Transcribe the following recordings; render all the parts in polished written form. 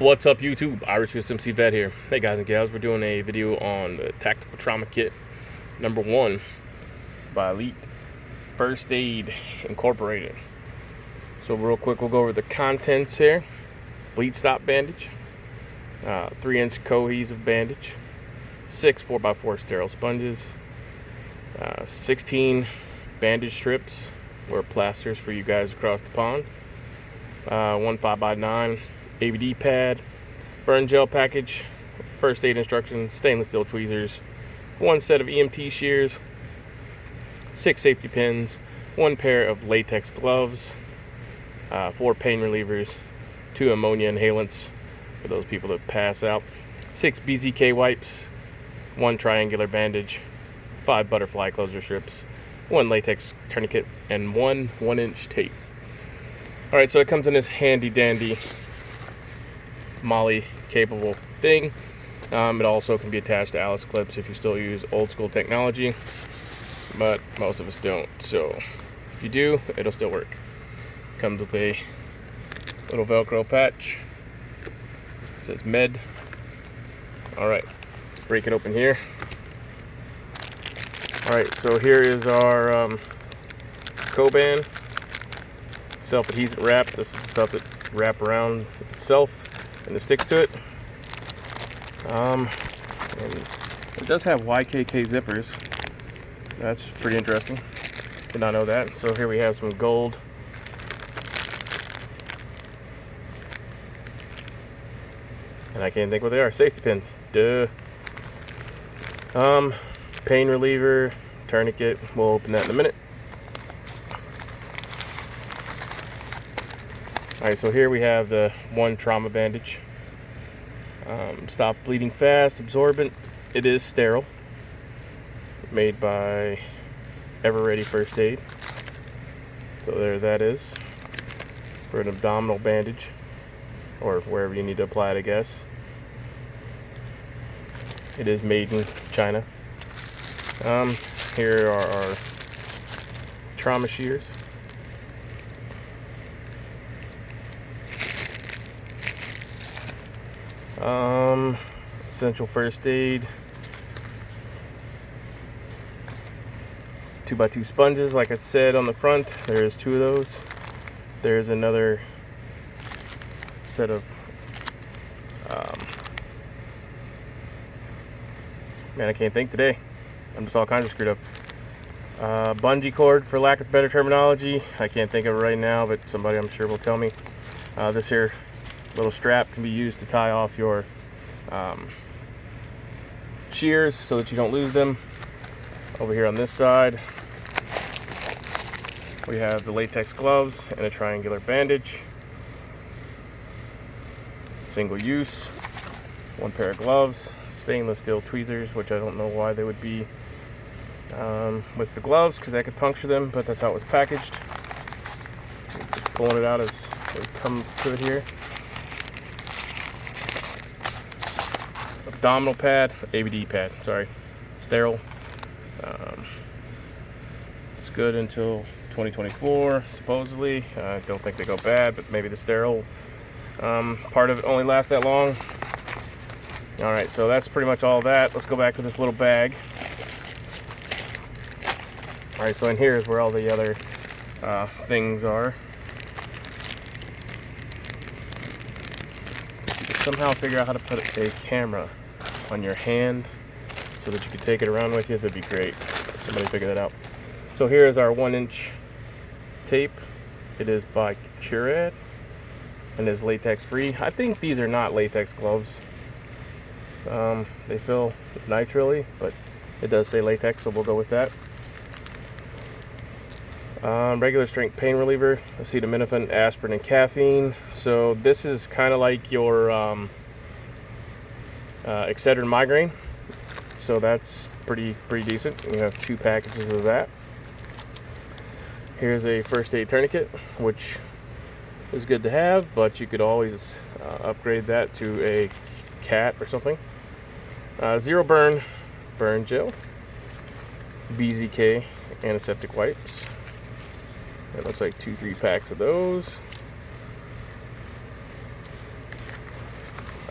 What's up, YouTube? Irish USMC Vet here. Hey guys and gals, we're doing a video on the Tactical Trauma Kit #1 by Elite First Aid Incorporated. So real quick, we'll go over the contents here. Bleed stop bandage, 3-inch cohesive bandage, 6 4x4 sterile sponges, 16 bandage strips or plasters for you guys across the pond, 1 5x9 ABD pad, burn gel package, first aid instructions, stainless steel tweezers, 1 set of EMT shears, 6 safety pins, 1 pair of latex gloves, 4 pain relievers, 2 ammonia inhalants for those people that pass out, 6 BZK wipes, 1 triangular bandage, 5 butterfly closure strips, 1 latex tourniquet, and 1 1-inch tape. Alright, so it comes in this handy dandy MOLLE capable thing. It also can be attached to Alice clips if you still use old school technology, but most of us don't. So if you do, it'll still work. Comes with a little Velcro patch. It says Med. Alright, break it open here. Alright, so here is our Coban self-adhesive wrap. This is the stuff that wrap around itself and it sticks to it. And it does have YKK zippers. That's pretty interesting. Did not know that. So here we have some gold and I can't think what they are. Safety pins. Duh. Pain reliever, tourniquet. We'll open that in a minute. Alright, so here we have the 1 trauma bandage. Stop bleeding fast, absorbent. It is sterile. Made by Ever Ready First Aid. So there that is. For an abdominal bandage. Or wherever you need to apply it, I guess. It is made in China. Here are our trauma shears. Essential first aid, 2x2 sponges, like I said on the front. There's 2 of those. There's another set of man, I can't think today. I'm just all kinds of screwed up. Bungee cord, for lack of better terminology. I can't think of it right now, but somebody I'm sure will tell me. This here little strap can be used to tie off your shears so that you don't lose them. Over here on this side we have the latex gloves and a triangular bandage. Single use. 1 pair of gloves, stainless steel tweezers, which I don't know why they would be with the gloves, because that could puncture them, but that's how it was packaged. Just pulling it out as we come to it here. Abdominal pad, ABD pad, sorry, sterile. It's good until 2024, supposedly. I don't think they go bad, but maybe the sterile part of it only lasts that long. Alright, so that's pretty much all that. Let's go back to this little bag. Alright, so in here is where all the other things are. If you could somehow figure out how to put a camera on your hand so that you could take it around with you, that'd be great. Somebody figure that out. So here is our 1-inch tape. It is by Curad and is latex free. I think these are not latex gloves. They feel nitrily, but it does say latex, so we'll go with that. Regular strength pain reliever, acetaminophen, aspirin, and caffeine. So this is kind of like your Excedrin migraine. So that's pretty decent. You have 2 packages of that. Here's a first aid tourniquet, which is good to have, but you could always upgrade that to a cat or something. 0 burn gel, BZK Antiseptic Wipes. It looks like 2-3 packs of those.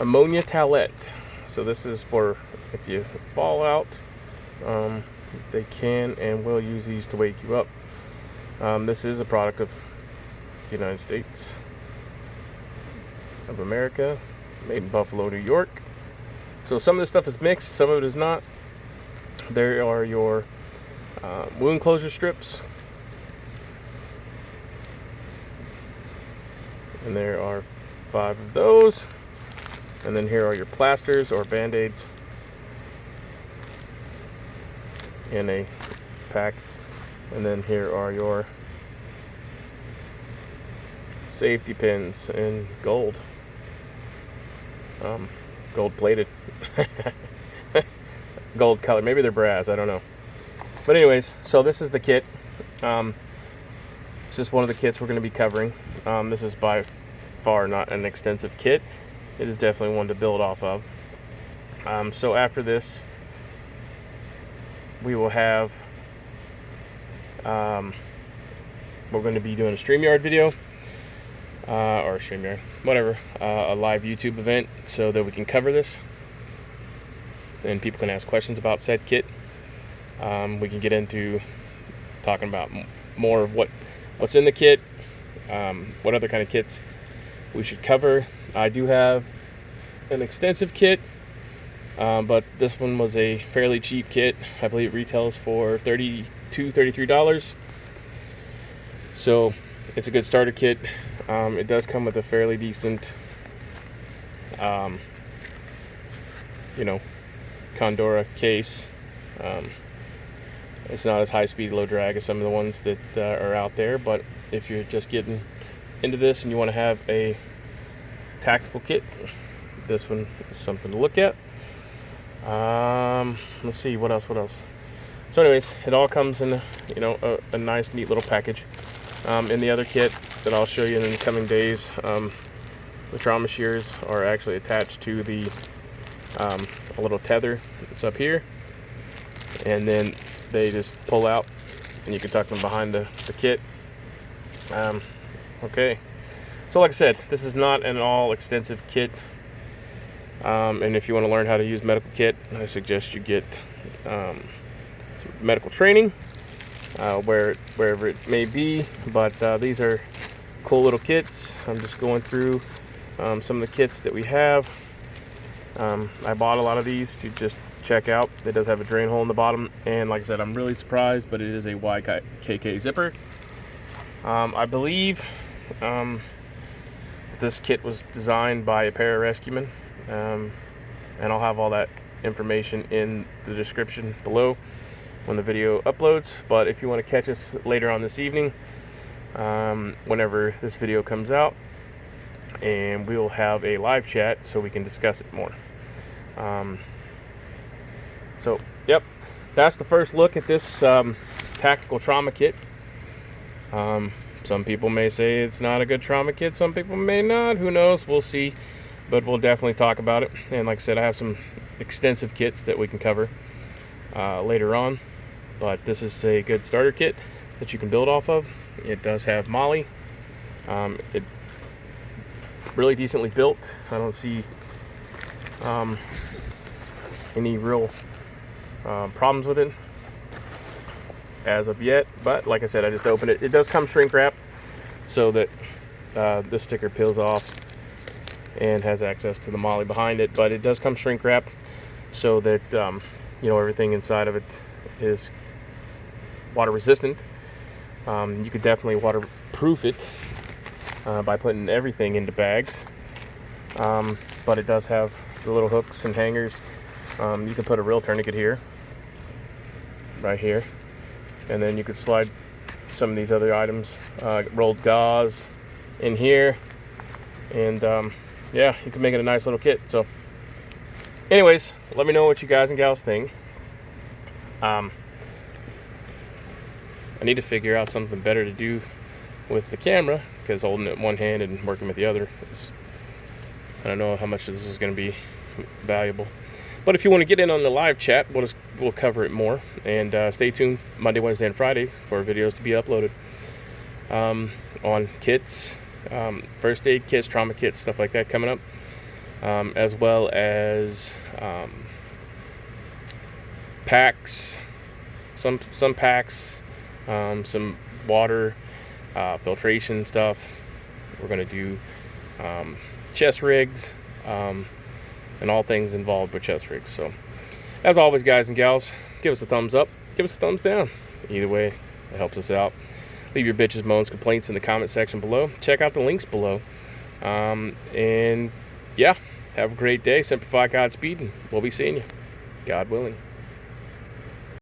Ammonia Inhalants. So this is for if you fall out, they can and will use these to wake you up. This is a product of the United States of America, made in Buffalo, New York. So some of this stuff is mixed, some of it is not. There are your wound closure strips, and there are 5 of those. And then here are your plasters or band-aids in a pack. And then here are your safety pins in gold, gold plated. Gold color, maybe they're brass, I don't know. But anyways, so this is the kit. It's just one of the kits we're going to be covering. This is by far not an extensive kit. It is definitely one to build off of. So after this, we will have, we're going to be doing a StreamYard video, or StreamYard, whatever, a live YouTube event so that we can cover this and people can ask questions about said kit. We can get into talking about more of what's in the kit, what other kind of kits we should cover. I do have an extensive kit, but this one was a fairly cheap kit. I believe it retails for $33. So it's a good starter kit. It does come with a fairly decent, Condora case. It's not as high speed, low drag as some of the ones that are out there, but if you're just getting into this and you want to have a tactical kit, this one is something to look at. Let's see, what else? So anyways, it all comes in a nice neat little package. In the other kit that I'll show you in the coming days, the trauma shears are actually attached to the a little tether that's up here, and then they just pull out and you can tuck them behind the kit. Okay, so like I said, this is not an all extensive kit, and if you want to learn how to use medical kit, I suggest you get some medical training wherever it may be. But these are cool little kits. I'm just going through some of the kits that we have. I bought a lot of these to just check out. It does have a drain hole in the bottom, and like I said, I'm really surprised, but it is a YKK zipper. I believe this kit was designed by a pararescueman, and I'll have all that information in the description below when the video uploads. But if you want to catch us later on this evening, whenever this video comes out, and we'll have a live chat so we can discuss it more. So yep, that's the first look at this tactical trauma kit. Some people may say it's not a good trauma kit, some people may not, who knows, we'll see. But we'll definitely talk about it. And like I said, I have some extensive kits that we can cover later on, but this is a good starter kit that you can build off of. It does have MOLLE. It really decently built. I don't see any real problems with it as of yet, but like I said, I just opened it. It does come shrink wrapped so that this sticker peels off and has access to the MOLLE behind it, but it does come shrink wrapped so that everything inside of it is water resistant. You could definitely waterproof it by putting everything into bags, but it does have the little hooks and hangers. You can put a real tourniquet here, right here, and then you could slide some of these other items, rolled gauze in here, and yeah, you can make it a nice little kit. So anyways, let me know what you guys and gals think. I need to figure out something better to do with the camera, because holding it one hand and working with the other is, I don't know how much of this is going to be valuable. But if you want to get in on the live chat, we'll cover it more. And stay tuned Monday, Wednesday, and Friday for videos to be uploaded on kits, first aid kits, trauma kits, stuff like that coming up. as well as packs, some packs, some water filtration stuff. We're going to do chest rigs, and all things involved with chest rigs. So as always, guys and gals, give us a thumbs up, give us a thumbs down. Either way, it helps us out. Leave your bitches, moans, complaints in the comment section below. Check out the links below. And yeah, have a great day. Simplify, Godspeed, and we'll be seeing you, God willing.